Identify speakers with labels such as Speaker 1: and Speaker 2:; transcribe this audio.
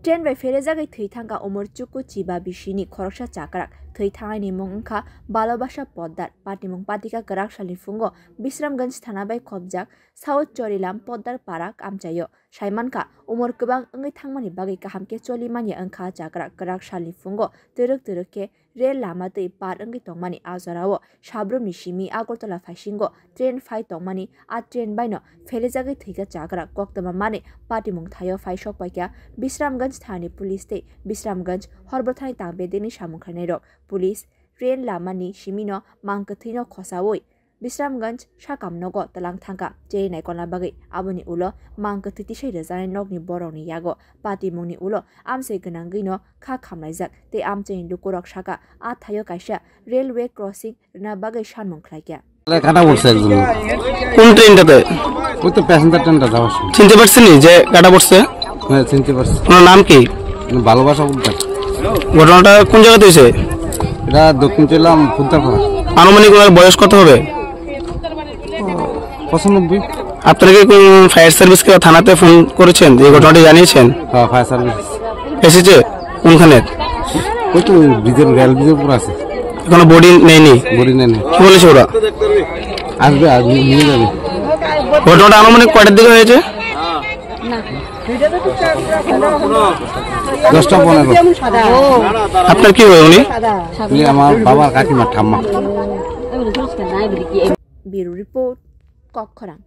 Speaker 1: Tren bai fere jagai thei thangka umur cuku ciba bisini khoroksa chakrak thei thangai ni mung wngkha balobasa poddar patimung patika karak salifungo Bisramganj thana bai khobjak South Chorilam poddar parak amchayo saimanka umur kwbang wngwi thangmani bagui kahamke cholimani wngkha chakrak karak salifungo teruk ke rel lama tei par wngwi tongmani ajorao sabrumni simi Agartala phasingo tren phai tongmani a tren baino fere jagai theika chakrak koktama mani patimung thayo phai sokpaikya Bisramganj thani police tei Bisramganj horbothai tangbedeni samungkhanai rok police tren lamani simino mangkathino khosawoi Bisramganj sakamnogo talang thangka cheinai kona bagai aboni ulo mangkathi tisai rajani nokni borokni yago patimungni ulo amsai gwnangwino kha khamlaijak tei amchaini lukorok saka a thayo kaisa railway crossing na bagai sanmung khlaikya
Speaker 2: কাটা পড়ছে একজন
Speaker 3: কোন ট্রেনটাতে?
Speaker 2: ওই তো passenger ট্রেনটা যাওয়া
Speaker 3: চিনতে পারছেন যে কাটা পড়ছে?
Speaker 2: হ্যাঁ চিনতে পারছি।
Speaker 3: ওনার নাম কি?
Speaker 2: ভালোবাসা উদ্যান।
Speaker 3: ঘটনাটা কোন জায়গাতে হয়েছে?
Speaker 2: এটা দক্ষিণ চেলাম ফুদ্দাপাড়া।
Speaker 3: আনুমানিক ওনার বয়স কত হবে?
Speaker 2: 95।
Speaker 3: আপনারা কি ফায়ার সার্ভিসকে থানাতে ফোন করেছেন এই ঘটনাটি জানিয়েছেন?
Speaker 2: হ্যাঁ ফায়ার সার্ভিস
Speaker 3: এসেছে। কোনখানে?
Speaker 2: ওই তো ব্রিজের রেল ব্রিজের উপর আছে।
Speaker 3: এখনো বডি নেয়নি?
Speaker 2: বডি নেয়নি।
Speaker 3: কি বলেছে ওরা?
Speaker 2: আসবে আজ নিয়ে যাবে।
Speaker 3: ঘটনাটা আনুমানিক কয়টার দিকে হয়েছে?
Speaker 2: 10:15।
Speaker 3: আপনার কি হয় উনি?
Speaker 2: আমার বাবার কাকিমার ঠাম্মা।
Speaker 1: Bureau report কক্ষরাং।